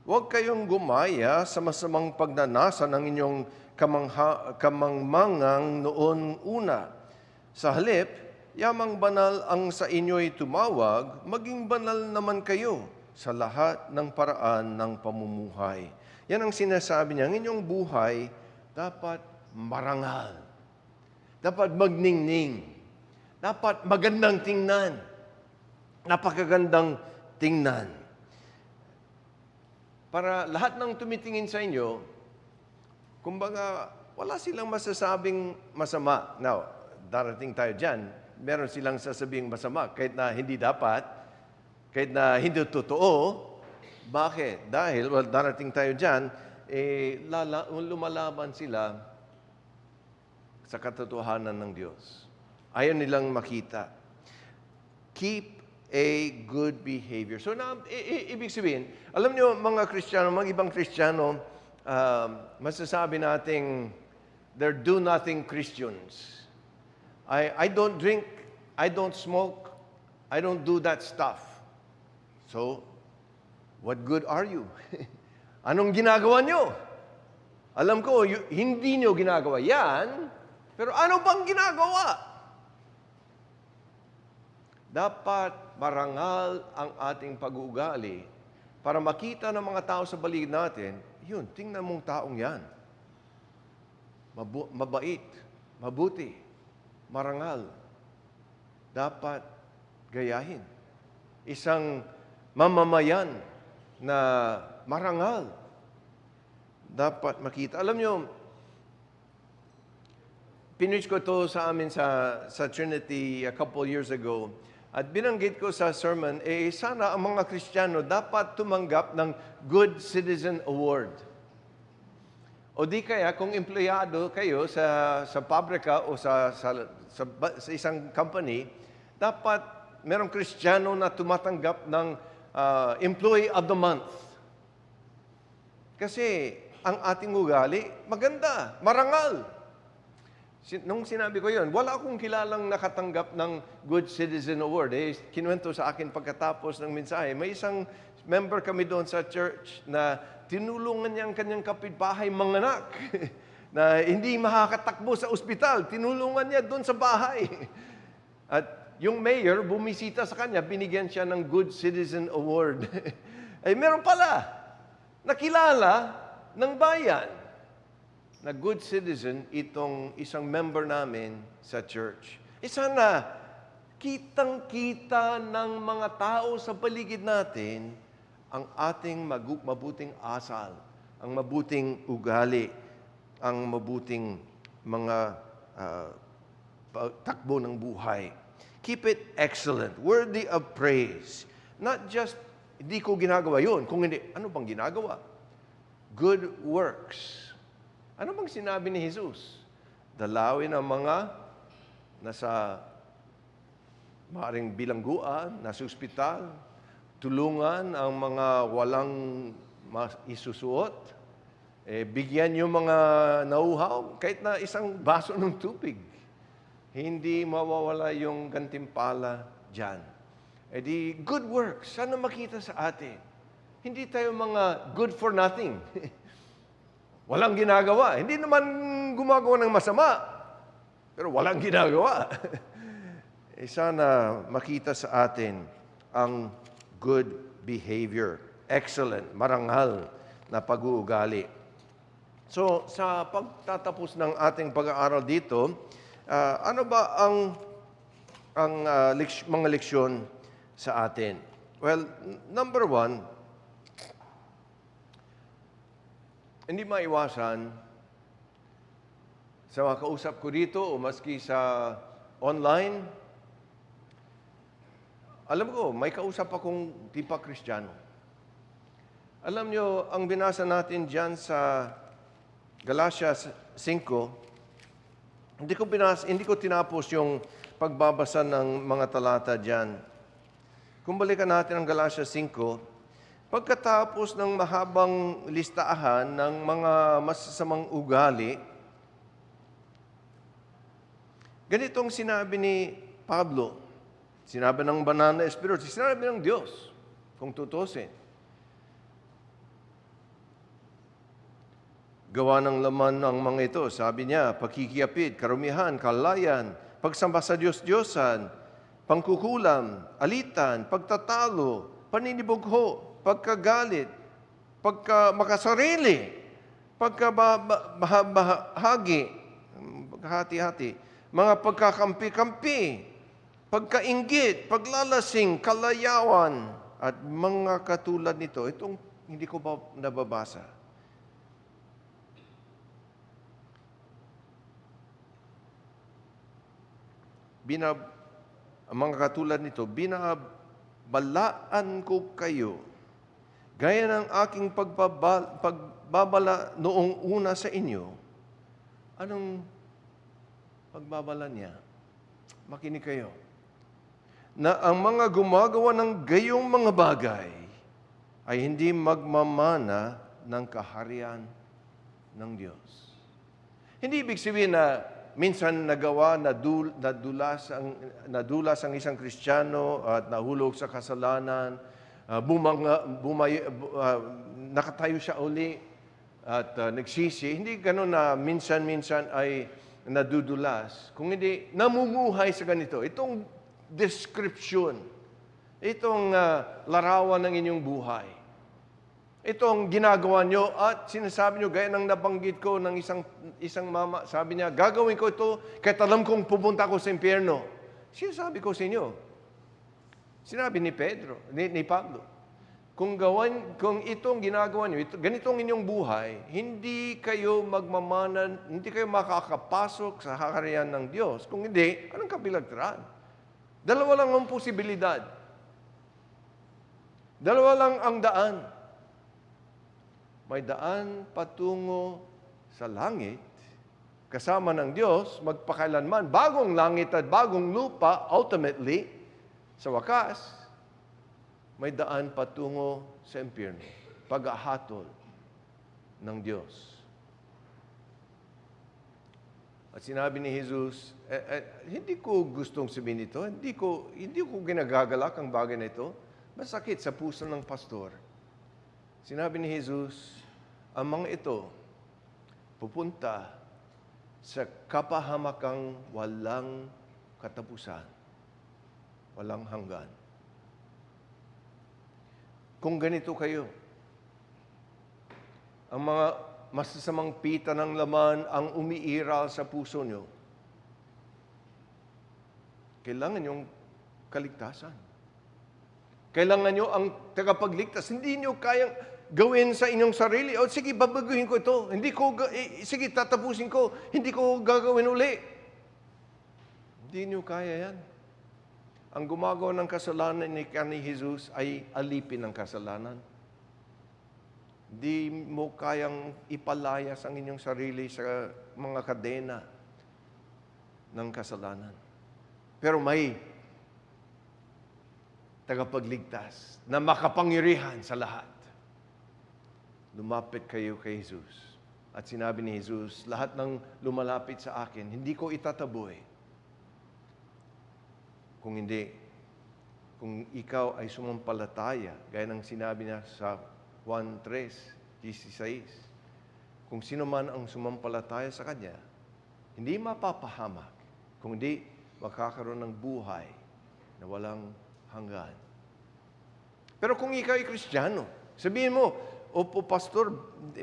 huwag kayong gumaya sa masamang pagnanasa ng inyong kamangmangang noon una. Sa halip, yamang banal ang sa inyo'y tumawag, maging banal naman kayo sa lahat ng paraan ng pamumuhay. Yan ang sinasabi niya, ang inyong buhay dapat marangal. Dapat magningning. Dapat magandang tingnan. Napakagandang tingnan. Para lahat ng tumitingin sa inyo, kumbaga, wala silang masasabing masama. Now, darating tayo dyan, meron silang sasabing masama, kahit na hindi dapat, kahit na hindi totoo. Bakit? Dahil, darating tayo dyan, lumalaban sila sa katotohanan ng Diyos. Ayaw nilang makita. Keep a good behavior. So, ibig sabihin, alam niyo, mga Kristiyano, mga ibang Kristiyano, masasabi nating they're do-nothing Christians. I don't drink, I don't smoke, I don't do that stuff. So, what good are you? Anong ginagawa nyo? Alam ko, hindi nyo ginagawa yan, pero ano bang ginagawa? Dapat marangal ang ating pag-uugali para makita ng mga tao sa paligid natin, yun, tingnan mong taong yan. Mabait, mabuti, marangal. Dapat gayahin. Isang mamamayan na marangal. Dapat makita. Alam nyo, pinuch ko ito sa amin sa Trinity a couple years ago. At binanggit ko sa sermon, sana ang mga Kristiyano dapat tumanggap ng Good Citizen Award. O di kaya kung empleyado kayo sa pabrika o sa isang company, dapat merong Kristiyano na tumatanggap ng Employee of the Month. Kasi ang ating ugali, maganda, marangal. Nung sinabi ko yun, wala akong kilalang nakatanggap ng Good Citizen Award. Kinuwento sa akin pagkatapos ng mensahe, may isang member kami doon sa church na tinulungan niya ang kanyang kapitbahay manganak na hindi makakatakbo sa ospital. Tinulungan niya doon sa bahay. At yung mayor, bumisita sa kanya, binigyan siya ng Good Citizen Award. Ay, meron pala, nakilala ng bayan na good citizen itong isang member namin sa church. Sana kitang-kita ng mga tao sa paligid natin ang ating mabuting asal, ang mabuting ugali, ang mabuting mga takbo ng buhay. Keep it excellent, worthy of praise. Not just, hindi ko ginagawa yun. Kung hindi, ano bang ginagawa? Good works. Ano bang sinabi ni Jesus? Dalawin ang mga nasa maaaring bilangguan, nasa ospital, tulungan ang mga walang isusuot, bigyan yung mga nauhaw, kahit na isang baso ng tubig. Hindi mawawala yung gantimpala dyan. Di good works, sana makita sa atin. Hindi tayo mga good for nothing. Walang ginagawa. Hindi naman gumagawa ng masama, pero walang ginagawa. Sana makita sa atin ang good behavior. Excellent, marangal na pag-uugali. So, sa pagtatapos ng ating pag-aaral dito, ano ba ang mga leksyon sa atin? Well, number one, hindi maiwasan sa mga kausap ko dito o maski sa online, alam ko, may kausap akong di pa Kristiyano. Alam nyo, ang binasa natin dyan sa Galatia 5, hindi ko tinapos yung pagbabasa ng mga talata dyan. Kung balikan natin ang Galatia 5, pagkatapos ng mahabang listahan ng mga masasamang ugali, ganitong sinabi ni Pablo, sinabi ng banal na Espiritu, sinabi ng Diyos, kung tutusin. Gawa ng laman ng mga ito, sabi niya, pagkikiyapid, karumihan, kalayan, pagsamba sa Diyos-Diyosan, pangkukulam, alitan, pagtatalo, paninibugho, pagkagalit, pagkamakasarili, pagkabahagi, hati-hati, mga pagkakampi-kampi, pagkainggit, paglalasing, kalayawan, at mga katulad nito. Itong hindi ko ba nababasa? Mga katulad nito, binabalaan ko kayo gaya ng aking pagbabala noong una sa inyo. Anong pagbabala niya? Makinig kayo. Na ang mga gumagawa ng gayong mga bagay ay hindi magmamana ng kaharian ng Diyos. Hindi ibig sabihin na minsan nagawa, nadulas ang isang Kristiyano at nahulog sa kasalanan, nakatayo siya uli at nagsisi. Hindi gano'n na minsan-minsan ay nadudulas. Kung hindi, namumuhay sa ganito. Itong description, itong larawan ng inyong buhay. Itong ginagawa nyo at sinasabi nyo, gaya ng nabanggit ko ng isang mama, sabi niya, gagawin ko ito kahit alam kong pupunta ako sa impyerno. Sinasabi ko sa inyo. Sinabi ni Pablo, kung itong ginagawa nyo, ganitong inyong buhay, hindi kayo magmamanan, hindi kayo makakapasok sa kaharian ng Diyos. Kung hindi, anong kabilagtaran? Dalawa lang ang posibilidad. Dalawa lang ang daan. May daan patungo sa langit, kasama ng Diyos, magpakailanman, bagong langit at bagong lupa, ultimately, sa wakas, may daan patungo sa impyerno, pag-ahatol ng Diyos. At sinabi ni Jesus, hindi ko gustong sabihin ito, hindi ko ginagagalak ang bagay na ito, masakit sa puso ng pastor. Sinabi ni Jesus, ang mga ito, pupunta sa kapahamakang walang katapusan, walang hanggan. Kung ganito kayo, ang mga masasamang pita ng laman ang umiiral sa puso nyo, kailangan yung kaligtasan. Kailangan nyo ang tagapagligtas. Hindi nyo kayang gawin sa inyong sarili. O sige, babaguhin ko ito. Sige, tatapusin ko. Hindi ko gagawin uli. Hindi nyo kaya yan. Ang gumagawa ng kasalanan ni Jesus ay alipin ng kasalanan. Di mo kayang ipalayas ang inyong sarili sa mga kadena ng kasalanan. Pero may tagapagligtas na makapangyarihan sa lahat. Lumapit kayo kay Jesus. At sinabi ni Jesus, lahat ng lumalapit sa akin, hindi ko itataboy. Kung ikaw ay sumampalataya, gaya ng sinabi niya sa 1:3-16, kung sino man ang sumampalataya sa Kanya, hindi mapapahamak, kundi makakaroon ng buhay na walang hanggan. Pero kung ikaw ay Kristiyano, sabihin mo, opo pastor,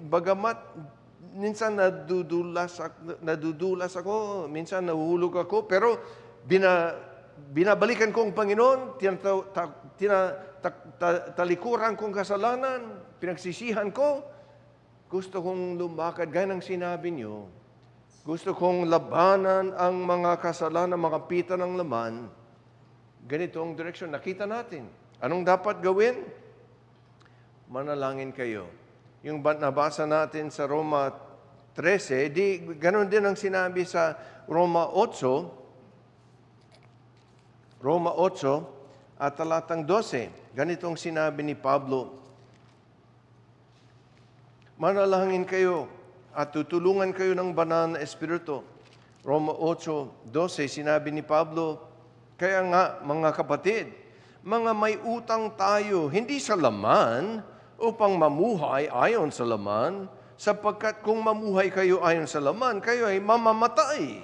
bagamat minsan nadudulas ako, minsan nahuhulog ako, pero binabalikan ko ang Panginoon, talikuran kong kasalanan, pinagsisihan ko, gusto kong lumakad, gaya ng sinabi niyo, gusto kong labanan ang mga kasalanan, mga pita ng laman, ganito ang direksyon. Nakita natin. Anong dapat gawin? Manalangin kayo. Yung nabasa natin sa Roma 13, ganun din ang sinabi sa Roma 8 at talatang 12. Ganitong sinabi ni Pablo, manalangin kayo at tutulungan kayo ng banal na Espiritu. Roma 8:12, sinabi ni Pablo, kaya nga mga kapatid, mga may utang tayo, hindi sa laman, upang mamuhay ayon sa laman, sapagkat kung mamuhay kayo ayon sa laman, kayo ay mamamatay.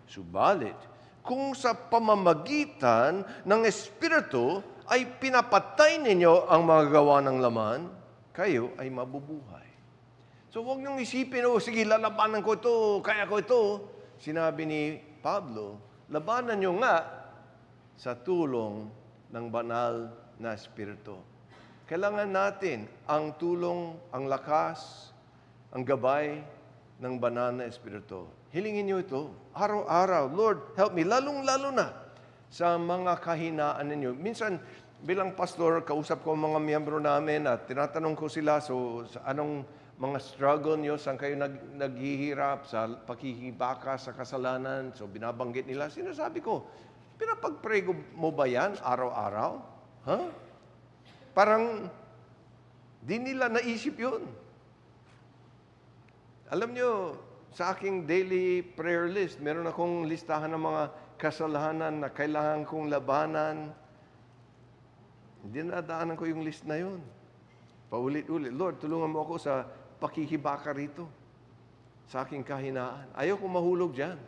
Subalit, kung sa pamamagitan ng Espiritu ay pinapatay ninyo ang mga gawa ng laman, kayo ay mabubuhay. So huwag niyong isipin, sige, lalabanan ko ito, kaya ko ito. Sinabi ni Pablo, labanan niyo nga sa tulong ng banal na Espiritu. Kailangan natin ang tulong, ang lakas, ang gabay ng banal na Espiritu. Hilingin niyo ito, araw-araw, Lord, help me, lalong-lalo na sa mga kahinaan ninyo. Minsan, bilang pastor, kausap ko ang mga miyembro namin at tinatanong ko sila, so anong mga struggle niyo, saan kayo naghihirap sa pakikibaka sa kasalanan, so binabanggit nila, sinasabi ko, pinapag-pray mo ba yan araw-araw? Huh? Parang di nila naisip yun. Alam nyo, sa aking daily prayer list, meron akong listahan ng mga kasalanan na kailangan kong labanan. Dinadaanan ko yung list na yun. Paulit-ulit, Lord, tulungan mo ako sa pakikibaka rito, sa aking kahinaan. Ayaw kong mahulog dyan.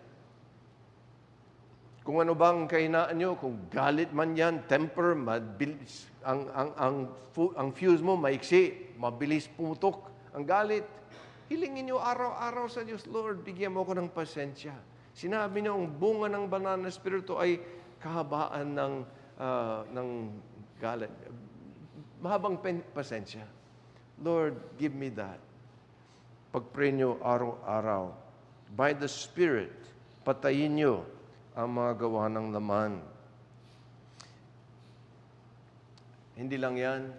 Kung ano bang kahinaan nyo, kung galit man yan, temper, mabilis, ang fuse mo maiksi, mabilis pumutok ang galit. Hilingin nyo araw-araw sa Diyos, Lord, bigyan mo ako ng pasensya. Sinabi niyo, ang bunga ng banal na Espiritu ay kahabaan ng galit. Mahabang pasensya. Lord, give me that. Pag-pray nyo araw-araw. By the Spirit, patayin nyo ang mga gawa ng laman. Hindi lang yan.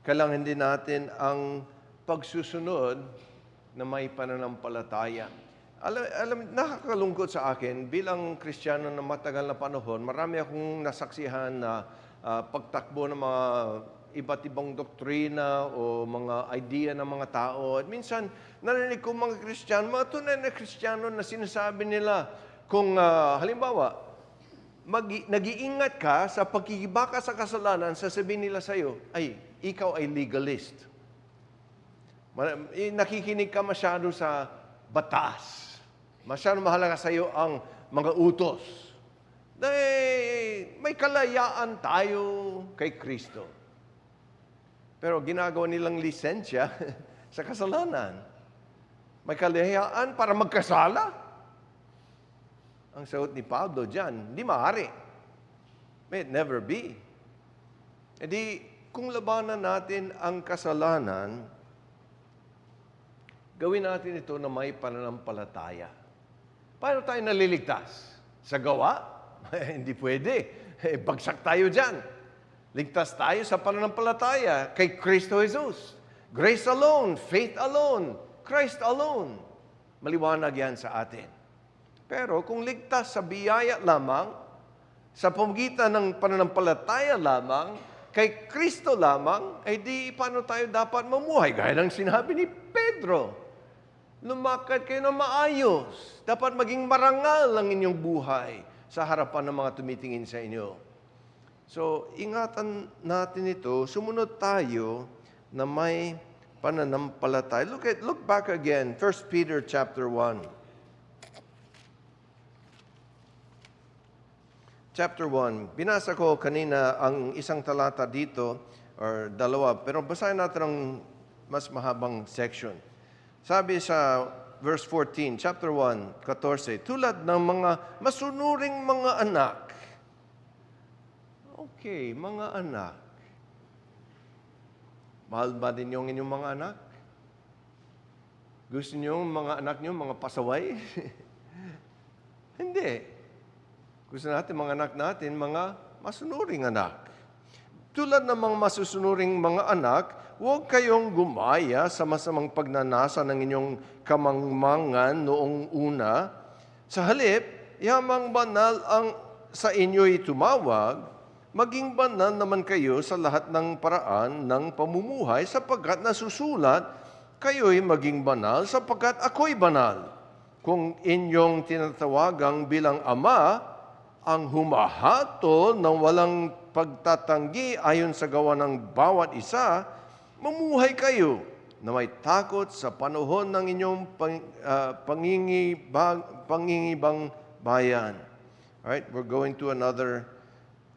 Kailangan din natin ang pagsusunod na may pananampalataya. Nakakalungkot sa akin, bilang Kristiyano na matagal na panahon, marami akong nasaksihan na pagtakbo ng mga iba't ibang doktrina o mga idea ng mga tao. At minsan, narinig ko mga Kristiyano, mga tunay na Kristiyano na sinasabi nila, kung halimbawa, nag-iingat ka sa pagkikibaka sa kasalanan, sasabihin nila sa iyo, ay, ikaw ay legalist. Nakikinig ka masyado sa batas. Masyado mahalaga sa iyo ang mga utos. Dahil may kalayaan tayo kay Kristo. Pero ginagawa nilang lisensya sa kasalanan. May kalayaan para magkasala. Ang sagot ni Pablo dyan, hindi maaari. May it never be. E di, kung labanan natin ang kasalanan, gawin natin ito na may pananampalataya. Paano tayo naliligtas? Sa gawa? Hindi pwede. Bagsak tayo dyan. Ligtas tayo sa pananampalataya kay Kristo Jesus. Grace alone, faith alone, Christ alone. Maliwanag yan sa atin. Pero kung ligtas sa biyaya lamang, sa pamagitan ng pananampalataya lamang, kay Kristo lamang, ay di paano tayo dapat mamuhay? Gaya ng sinabi ni Pedro. Lumakad kayo na maayos. Dapat maging marangal ang inyong buhay sa harapan ng mga tumitingin sa inyo. So, ingatan natin ito. Sumunod tayo na may pananampalataya. Look back again. 1 Peter chapter 1. Chapter 1. Binasa ko kanina ang isang talata dito, or dalawa, pero basahin natin ang mas mahabang section. Sabi sa verse 14, chapter 1, 14, tulad ng mga masunuring mga anak. Okay, mga anak. Mahal ba din yung inyong mga anak? Gusto niyo yung mga anak niyo, mga pasaway? Hindi. Gusto natin, mga anak natin, mga masunuring anak. Tulad ng mga masusunuring mga anak, huwag kayong gumaya sa masamang pagnanasa ng inyong kamangmangan noong una. Sa halip, yamang banal ang sa inyo'y tumawag, maging banal naman kayo sa lahat ng paraan ng pamumuhay sapagkat nasusulat, kayo'y maging banal sapagkat ako'y banal. Kung inyong tinatawagang bilang ama, ang humahatol ng walang pagtatanggi ayon sa gawa ng bawat isa, mamuhay kayo na may takot sa panahon ng inyong pangingibang bayan. Alright, we're going to another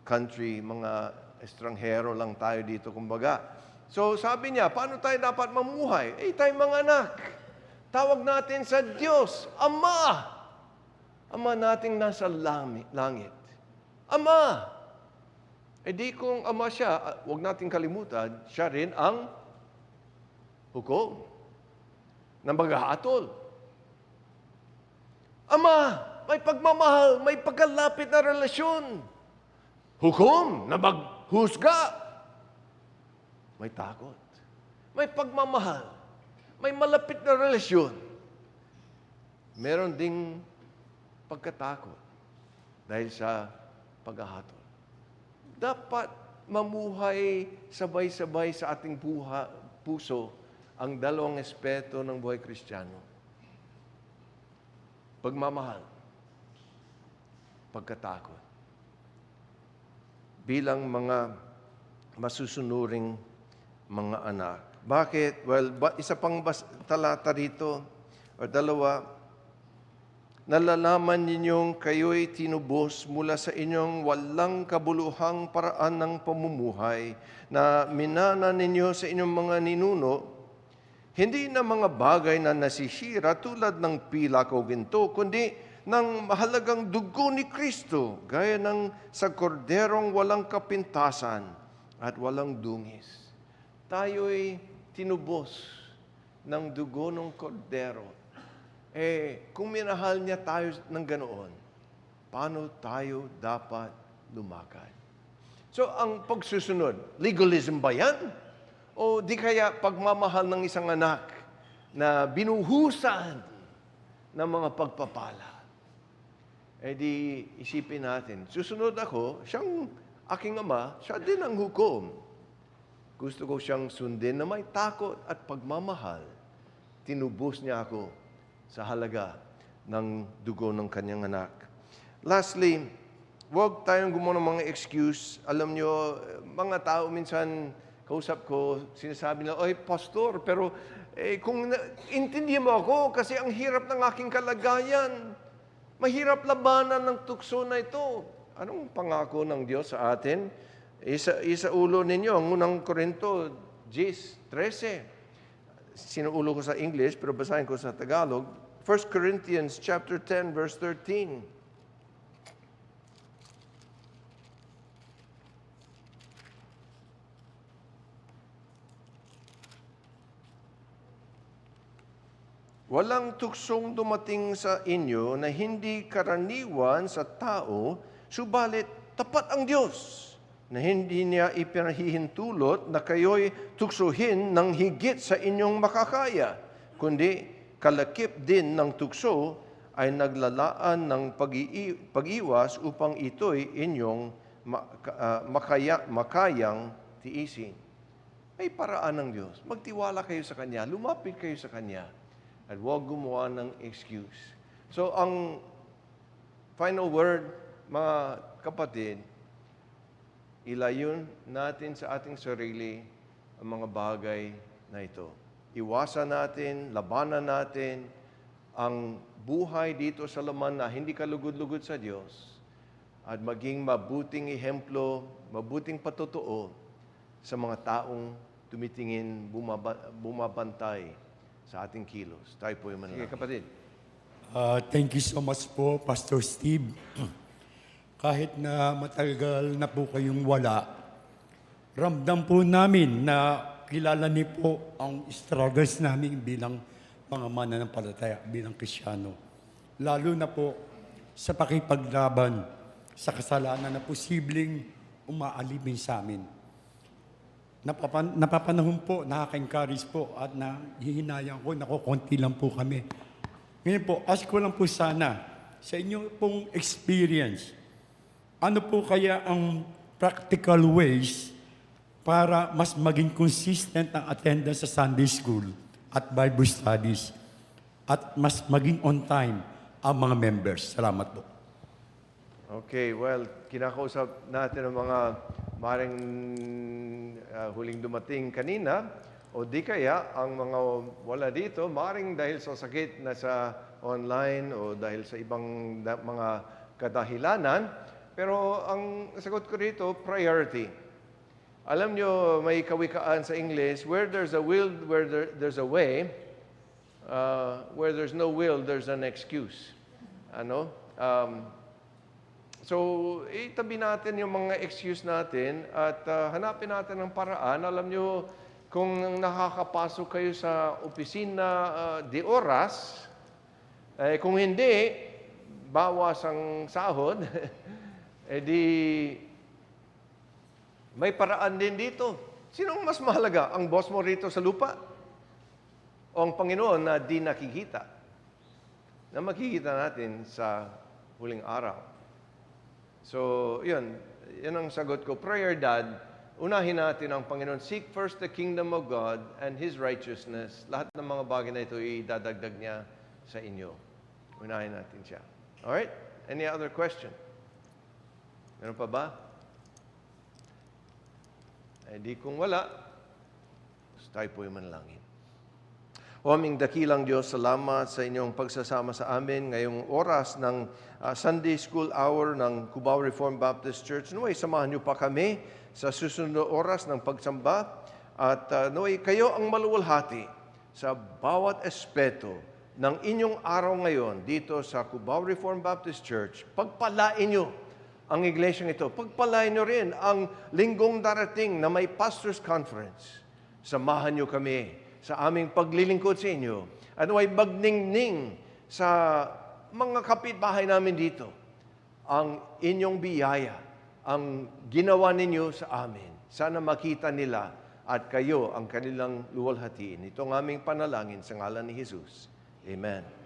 country, mga estranghero lang tayo dito, kumbaga. So sabi niya, paano tayo dapat mamuhay? Tayo mga anak. Tawag natin sa Diyos, Ama. Ama nating nasa langit. Ama. Di kung Ama siya, huwag nating kalimutan, siya rin ang hukom na maghahatol. Ama, may pagmamahal, may pagkalapit na relasyon. Hukom na maghusga. May takot. May pagmamahal. May malapit na relasyon. Meron ding pagkatakot dahil sa paghahatol. Dapat mamuhay sabay-sabay sa ating puso ang dalawang aspeto ng buhay Kristiyano. Pagmamahal, pagkatakot. Bilang mga masusunuring mga anak. Bakit? Well, isa pang talata rito, o dalawa, nalalaman ninyong kayo'y tinubos mula sa inyong walang kabuluhang paraan ng pamumuhay na minana ninyo sa inyong mga ninuno, hindi na mga bagay na nasisira tulad ng pilak o ginto, kundi ng mahalagang dugo ni Kristo, gaya ng sa korderong walang kapintasan at walang dungis. Tayo'y tinubos ng dugo ng kordero. Kung minahal niya tayo ng ganoon, paano tayo dapat lumakad? So, ang pagsusunod, legalism ba yan? O di kaya pagmamahal ng isang anak na binuhusan ng mga pagpapala. Eh di isipin natin, susunod ako, siyang aking ama, siya din ang hukom. Gusto ko siyang sundin na may takot at pagmamahal. Tinubos niya ako sa halaga ng dugo ng kanyang anak. Lastly, huwag tayong gumawa ng mga excuse. Alam nyo, mga tao minsan, kausap ko, sinasabi na, oy, pastor, pero kung intindihan mo ako, kasi ang hirap ng aking kalagayan. Mahirap labanan ng tukso na ito. Anong pangako ng Diyos sa atin? Isa ulo ninyo, ang unang Korinto 10:13. Sinuulo ko sa English, pero basahin ko sa Tagalog. 1 Corinthians chapter 10, verse 13. Walang tuksong dumating sa inyo na hindi karaniwan sa tao, subalit tapat ang Diyos na hindi niya ipinahihintulot na kayo'y tuksuhin ng higit sa inyong makakaya, kundi kalakip din ng tukso ay naglalaan ng pag-iwas upang ito'y inyong makayang tiisin. May paraan ng Diyos. Magtiwala kayo sa Kanya, lumapit kayo sa Kanya, at huwag gumawa ng excuse. So, ang final word, mga kapatid, ilayon natin sa ating sarili ang mga bagay na ito. Iwasan natin, labanan natin ang buhay dito sa laman na hindi kalugod-lugod sa Diyos at maging mabuting ehemplo, mabuting patotoo sa mga taong tumitingin, bumabantay sa ating kilos. Tayo po yung manalangin. Sige, kapatid. Thank you so much po, Pastor Steve. Kahit na matagal na po kayong wala, ramdam po namin na kilala niyo po ang struggles namin bilang mga mananampalataya, bilang Krisyano. Lalo na po sa pakipaglaban sa kasalanan na posibleng umaalibin sa amin. Napapanahon po, nakaka-encourage po at nahihinayang ko, konti lang po kami. Ngayon po, ask ko lang po sana, sa inyo pong experience, ano po kaya ang practical ways para mas maging consistent ang attendance sa Sunday School at Bible Studies at mas maging on time ang mga members? Salamat po. Okay, well, kinakausap natin ang mga maring huling dumating kanina o di kaya ang mga wala dito, maring dahil sa sakit na sa online o dahil sa ibang mga kadahilanan. Pero ang sagot ko dito, priority. Alam nyo, may kawikaan sa English, where there's a will, there's a way, where there's no will, there's an excuse. Ano? So, itabi natin yung mga excuse natin at hanapin natin ng paraan. Alam nyo, kung nakakapasok kayo sa opisina di oras, kung hindi, bawas ang sahod, di may paraan din dito. Sinong mas mahalaga? Ang boss mo rito sa lupa? O ang Panginoon na di nakikita? Na makikita natin sa huling araw. So, yun ang sagot ko. Prioridad, unahin natin ang Panginoon. Seek first the kingdom of God and His righteousness. Lahat ng mga bagay na ito, idadagdag niya sa inyo. Unahin natin siya. Alright? Any other question? Meron pa ba? Di kung wala, tayo po yung manalangin. O aming dakilang Diyos, salamat sa inyong pagsasama sa amin ngayong oras ng Sunday School Hour ng Cubao Reformed Baptist Church. Naway, samahan niyo pa kami sa susunod na oras ng pagsamba at naway, kayo ang maluwalhati sa bawat aspeto ng inyong araw ngayon dito sa Cubao Reformed Baptist Church. Pagpalain niyo ang iglesyang ito. Pagpalain niyo rin ang linggong darating na may Pastors Conference. Samahan niyo kami sa aming paglilingkod sa inyo. At naway magningning sa mga kapitbahay namin dito ang inyong biyaya, ang ginawa ninyo sa amin. Sana makita nila at kayo ang kanilang luwalhatiin. Ito ang aming panalangin sa ngalan ni Jesus. Amen.